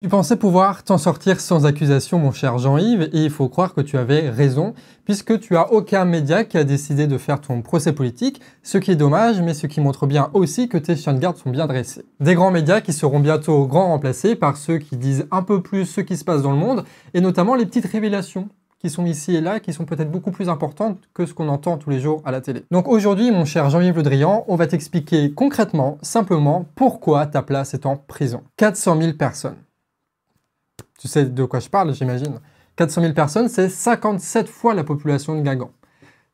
Tu pensais pouvoir t'en sortir sans accusation, mon cher Jean-Yves, et il faut croire que tu avais raison, puisque tu as aucun média qui a décidé de faire ton procès politique, ce qui est dommage, mais ce qui montre bien aussi que tes chiens de garde sont bien dressés. Des grands médias qui seront bientôt grand remplacés par ceux qui disent un peu plus ce qui se passe dans le monde, et notamment les petites révélations qui sont ici et là, qui sont peut-être beaucoup plus importantes que ce qu'on entend tous les jours à la télé. Donc aujourd'hui, mon cher Jean-Yves Le Drian, on va t'expliquer concrètement, simplement, pourquoi ta place est en prison. 400 000 personnes. Tu sais de quoi je parle, j'imagine. 400 000 personnes, c'est 57 fois la population de Guingamp.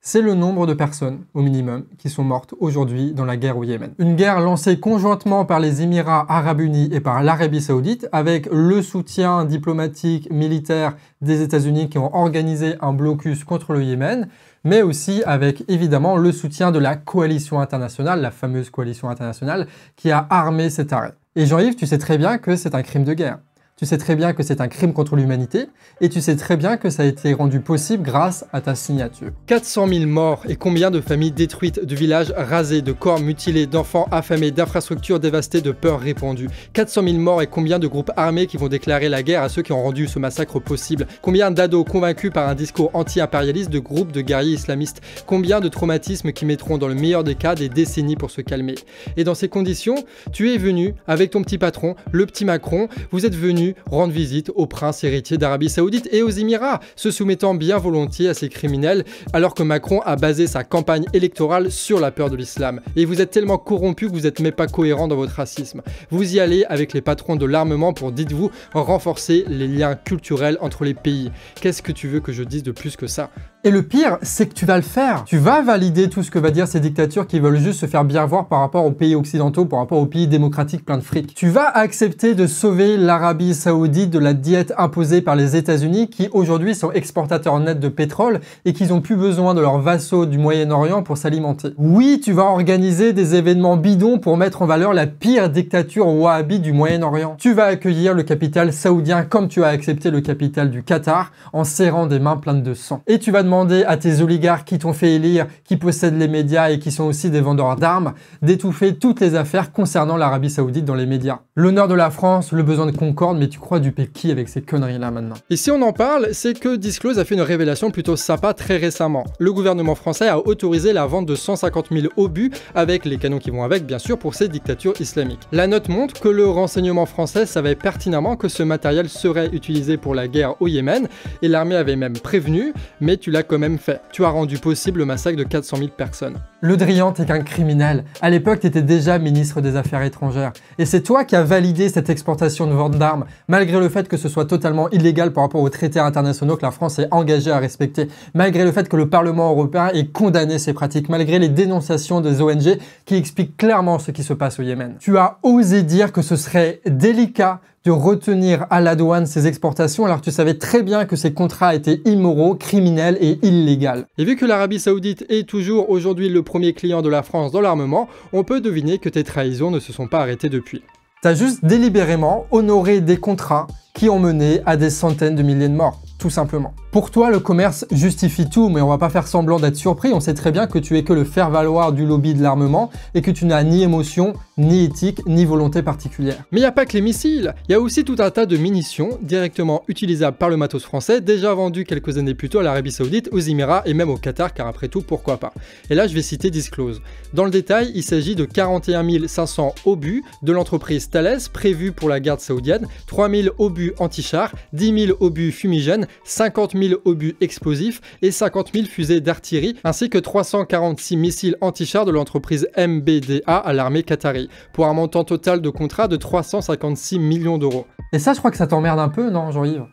C'est le nombre de personnes, au minimum, qui sont mortes aujourd'hui dans la guerre au Yémen. Une guerre lancée conjointement par les Émirats Arabes Unis et par l'Arabie Saoudite, avec le soutien diplomatique, militaire des États-Unis qui ont organisé un blocus contre le Yémen, mais aussi avec évidemment le soutien de la coalition internationale, la fameuse coalition internationale, qui a armé cet arrêt. Et Jean-Yves, tu sais très bien que c'est un crime de guerre. Tu sais très bien que c'est un crime contre l'humanité et tu sais très bien que ça a été rendu possible grâce à ta signature. 400 000 morts et combien de familles détruites, de villages rasés, de corps mutilés, d'enfants affamés, d'infrastructures dévastées, de peurs répandues. 400 000 morts et combien de groupes armés qui vont déclarer la guerre à ceux qui ont rendu ce massacre possible. Combien d'ados convaincus par un discours anti-impérialiste de groupes de guerriers islamistes. Combien de traumatismes qui mettront dans le meilleur des cas des décennies pour se calmer. Et dans ces conditions, tu es venu avec ton petit patron, le petit Macron, vous êtes venu rendre visite au prince héritier d'Arabie Saoudite et aux Émirats, se soumettant bien volontiers à ces criminels, alors que Macron a basé sa campagne électorale sur la peur de l'islam. Et vous êtes tellement corrompu que vous n'êtes même pas cohérent dans votre racisme. Vous y allez avec les patrons de l'armement pour, dites-vous, renforcer les liens culturels entre les pays. Qu'est-ce que tu veux que je dise de plus que ça? Et le pire, c'est que tu vas le faire. Tu vas valider tout ce que va dire ces dictatures qui veulent juste se faire bien voir par rapport aux pays occidentaux, par rapport aux pays démocratiques plein de fric. Tu vas accepter de sauver l'Arabie Saoudite de la diète imposée par les États-Unis qui aujourd'hui sont exportateurs nets de pétrole et qui n'ont plus besoin de leurs vassaux du Moyen-Orient pour s'alimenter. Oui, tu vas organiser des événements bidons pour mettre en valeur la pire dictature wahhabite du Moyen-Orient. Tu vas accueillir le capital saoudien comme tu as accepté le capital du Qatar en serrant des mains pleines de sang. Et tu vas demander à tes oligarques qui t'ont fait élire, qui possèdent les médias et qui sont aussi des vendeurs d'armes, d'étouffer toutes les affaires concernant l'Arabie Saoudite dans les médias. L'honneur de la France, le besoin de concorde, mais tu crois duper qui avec ces conneries-là maintenant? Et si on en parle, c'est que Disclose a fait une révélation plutôt sympa très récemment. Le gouvernement français a autorisé la vente de 150 000 obus, avec les canons qui vont avec bien sûr, pour ces dictatures islamiques. La note montre que le renseignement français savait pertinemment que ce matériel serait utilisé pour la guerre au Yémen, et l'armée avait même prévenu, mais tu l'as quand même fait. Tu as rendu possible le massacre de 400 000 personnes. Le Drian, t'es qu'un criminel. À l'époque, t'étais déjà ministre des Affaires étrangères. Et c'est toi qui as validé cette exportation de vente d'armes, malgré le fait que ce soit totalement illégal par rapport aux traités internationaux que la France est engagée à respecter, malgré le fait que le Parlement européen ait condamné ces pratiques, malgré les dénonciations des ONG qui expliquent clairement ce qui se passe au Yémen. Tu as osé dire que ce serait délicat de retenir à la douane ces exportations alors que tu savais très bien que ces contrats étaient immoraux, criminels et illégaux. Et vu que l'Arabie Saoudite est toujours aujourd'hui le premier client de la France dans l'armement, on peut deviner que tes trahisons ne se sont pas arrêtées depuis. T'as juste délibérément honoré des contrats qui ont mené à des centaines de milliers de morts, tout simplement. Pour toi, le commerce justifie tout, mais on va pas faire semblant d'être surpris, on sait très bien que tu es que le faire-valoir du lobby de l'armement et que tu n'as ni émotion, ni éthique, ni volonté particulière. Mais il n'y a pas que les missiles, il y a aussi tout un tas de munitions directement utilisables par le matos français, déjà vendues quelques années plus tôt à l'Arabie Saoudite, aux Émirats et même au Qatar, car après tout, pourquoi pas. Et là, je vais citer Disclose. Dans le détail, il s'agit de 41 500 obus de l'entreprise Thales, prévus pour la garde saoudienne, 3 000 obus anti-chars, 10 000 obus fumigènes, 50 000 obus explosifs et 50 000 fusées d'artillerie, ainsi que 346 missiles anti-chars de l'entreprise MBDA à l'armée qatari, pour un montant total de contrat de 356 millions d'euros. Et ça, je crois que ça t'emmerde un peu, non, Jean-Yves?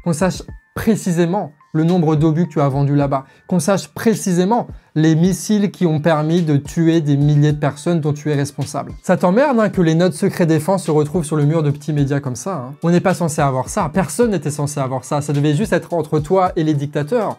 Qu'on sache précisément le nombre d'obus que tu as vendus là-bas, qu'on sache précisément les missiles qui ont permis de tuer des milliers de personnes dont tu es responsable. Ça t'emmerde hein, que les notes secret défense se retrouvent sur le mur de petits médias comme ça. Hein. On n'est pas censé avoir ça, personne n'était censé avoir ça, ça devait juste être entre toi et les dictateurs.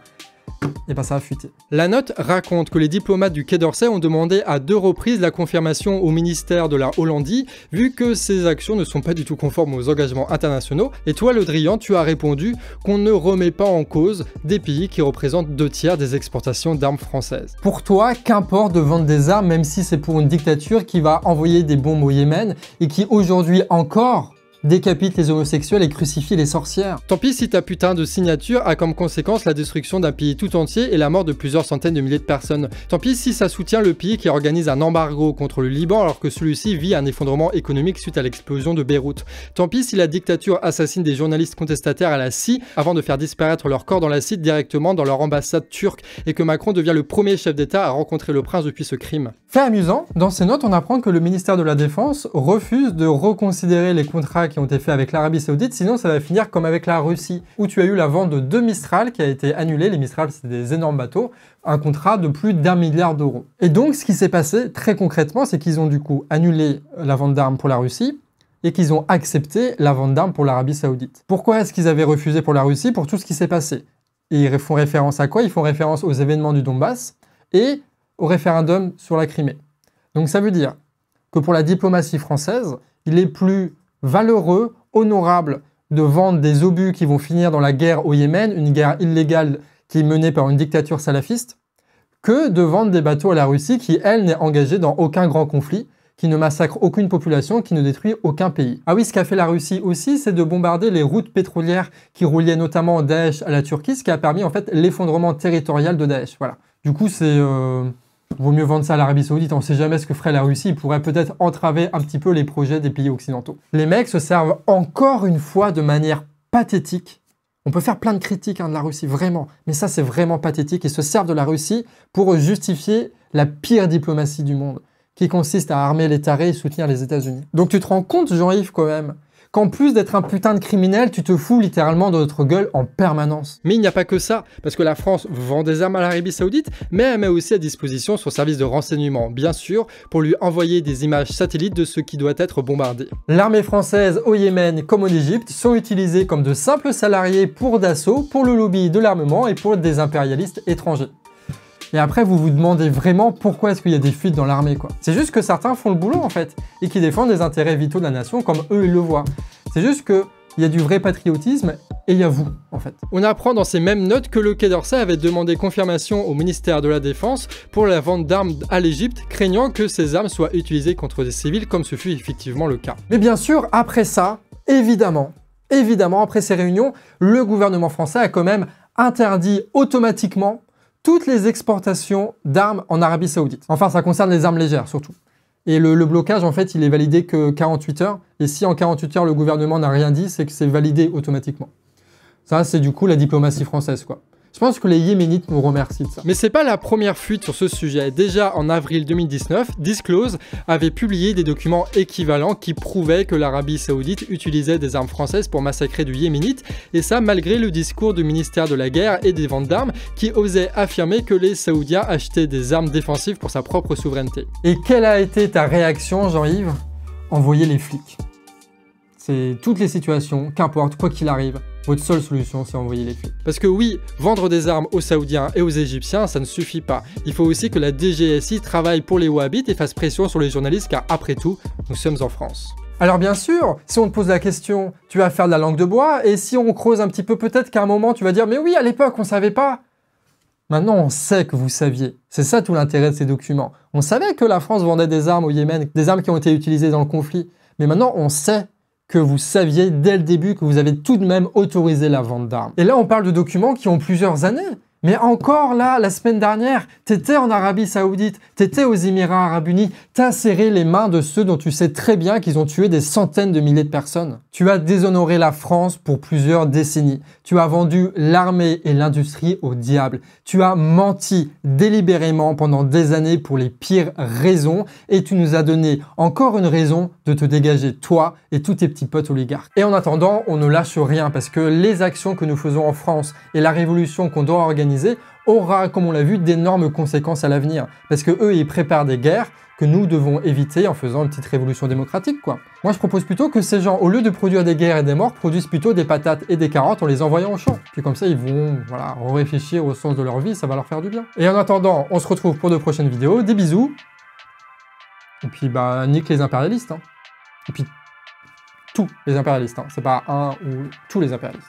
Et ben ça a fuité. La note raconte que les diplomates du Quai d'Orsay ont demandé à 2 reprises la confirmation au ministère de la Hollandie, vu que ces actions ne sont pas du tout conformes aux engagements internationaux. Et toi, Le Drian, tu as répondu qu'on ne remet pas en cause des pays qui représentent 2/3 des exportations d'armes françaises. Pour toi, qu'importe de vendre des armes, même si c'est pour une dictature qui va envoyer des bombes au Yémen et qui aujourd'hui encore décapite les homosexuels et crucifie les sorcières. Tant pis si ta putain de signature a comme conséquence la destruction d'un pays tout entier et la mort de plusieurs centaines de milliers de personnes. Tant pis si ça soutient le pays qui organise un embargo contre le Liban alors que celui-ci vit un effondrement économique suite à l'explosion de Beyrouth. Tant pis si la dictature assassine des journalistes contestataires à la scie avant de faire disparaître leur corps dans l'acide directement dans leur ambassade turque et que Macron devient le premier chef d'État à rencontrer le prince depuis ce crime. Fait amusant, dans ces notes on apprend que le ministère de la Défense refuse de reconsidérer les contrats qui ont été faits avec l'Arabie Saoudite, sinon ça va finir comme avec la Russie, où tu as eu la vente de 2 Mistral qui a été annulée. Les Mistral c'est des énormes bateaux, un contrat de plus d'1 milliard d'euros. Et donc ce qui s'est passé très concrètement, c'est qu'ils ont du coup annulé la vente d'armes pour la Russie, et qu'ils ont accepté la vente d'armes pour l'Arabie Saoudite. Pourquoi est-ce qu'ils avaient refusé pour la Russie? Pour tout ce qui s'est passé. Et ils font référence à quoi? Ils font référence aux événements du Donbass et au référendum sur la Crimée. Donc ça veut dire que pour la diplomatie française, il est plus valeureux, honorable de vendre des obus qui vont finir dans la guerre au Yémen, une guerre illégale qui est menée par une dictature salafiste, que de vendre des bateaux à la Russie qui, elle, n'est engagée dans aucun grand conflit, qui ne massacre aucune population, qui ne détruit aucun pays. Ah oui, ce qu'a fait la Russie aussi, c'est de bombarder les routes pétrolières qui reliaient notamment Daesh à la Turquie, ce qui a permis en fait l'effondrement territorial de Daesh. Voilà. Du coup, c'est... vaut mieux vendre ça à l'Arabie Saoudite, on ne sait jamais ce que ferait la Russie, il pourrait peut-être entraver un petit peu les projets des pays occidentaux. Les mecs se servent encore une fois de manière pathétique. On peut faire plein de critiques de la Russie, vraiment, mais ça c'est vraiment pathétique. Ils se servent de la Russie pour justifier la pire diplomatie du monde, qui consiste à armer les tarés et soutenir les États-Unis. Donc tu te rends compte, Jean-Yves, quand même, qu'en plus d'être un putain de criminel, tu te fous littéralement de notre gueule en permanence. Mais il n'y a pas que ça, parce que la France vend des armes à l'Arabie Saoudite, mais elle met aussi à disposition son service de renseignement, bien sûr, pour lui envoyer des images satellites de ce qui doit être bombardé. L'armée française au Yémen comme en Égypte sont utilisés comme de simples salariés pour Dassault, pour le lobby de l'armement et pour des impérialistes étrangers. Et après, vous vous demandez vraiment pourquoi est-ce qu'il y a des fuites dans l'armée, quoi. C'est juste que certains font le boulot, en fait, et qui défendent les intérêts vitaux de la nation comme eux, ils le voient. C'est juste qu'il y a du vrai patriotisme, et il y a vous, en fait. On apprend dans ces mêmes notes que le Quai d'Orsay avait demandé confirmation au ministère de la Défense pour la vente d'armes à l'Égypte, craignant que ces armes soient utilisées contre des civils, comme ce fut effectivement le cas. Mais bien sûr, après ça, évidemment, après ces réunions, le gouvernement français a quand même interdit automatiquement toutes les exportations d'armes en Arabie Saoudite. Enfin, ça concerne les armes légères, surtout. Et le blocage, en fait, il est validé que 48 heures. Et si en 48 heures, le gouvernement n'a rien dit, c'est que c'est validé automatiquement. Ça, c'est du coup la diplomatie française, quoi. Je pense que les Yéménites nous remercient de ça. Mais c'est pas la première fuite sur ce sujet. Déjà en avril 2019, Disclose avait publié des documents équivalents qui prouvaient que l'Arabie Saoudite utilisait des armes françaises pour massacrer du Yéménite, et ça malgré le discours du ministère de la Guerre et des ventes d'armes qui osait affirmer que les Saoudiens achetaient des armes défensives pour sa propre souveraineté. Et quelle a été ta réaction, Jean-Yves? Envoyer les flics. C'est toutes les situations, qu'importe, quoi qu'il arrive, votre seule solution, c'est envoyer les flics. Parce que oui, vendre des armes aux Saoudiens et aux Égyptiens, ça ne suffit pas. Il faut aussi que la DGSI travaille pour les Wahhabites et fasse pression sur les journalistes, car après tout, nous sommes en France. Alors bien sûr, si on te pose la question, tu vas faire de la langue de bois, et si on creuse un petit peu, peut-être qu'à un moment, tu vas dire « Mais oui, à l'époque, on savait pas ». Maintenant, on sait que vous saviez. C'est ça tout l'intérêt de ces documents. On savait que la France vendait des armes au Yémen, des armes qui ont été utilisées dans le conflit. Mais maintenant, on sait que vous saviez dès le début que vous avez tout de même autorisé la vente d'armes. Et là, on parle de documents qui ont plusieurs années. Mais encore là, la semaine dernière, t'étais en Arabie Saoudite, t'étais aux Émirats Arabes Unis, t'as serré les mains de ceux dont tu sais très bien qu'ils ont tué des centaines de milliers de personnes. Tu as déshonoré la France pour plusieurs décennies. Tu as vendu l'armée et l'industrie au diable. Tu as menti délibérément pendant des années pour les pires raisons et tu nous as donné encore une raison de te dégager, toi et tous tes petits potes oligarques. Et en attendant, on ne lâche rien parce que les actions que nous faisons en France et la révolution qu'on doit organiser aura, comme on l'a vu, d'énormes conséquences à l'avenir. Parce que eux, ils préparent des guerres que nous devons éviter en faisant une petite révolution démocratique, quoi. Moi, je propose plutôt que ces gens, au lieu de produire des guerres et des morts, produisent plutôt des patates et des carottes en les envoyant au champ. Puis comme ça, ils vont, voilà, réfléchir au sens de leur vie, ça va leur faire du bien. Et en attendant, on se retrouve pour de prochaines vidéos. Des bisous. Et puis, bah, nique les impérialistes, hein. Et puis, tous les impérialistes, hein. C'est pas un ou tous les impérialistes.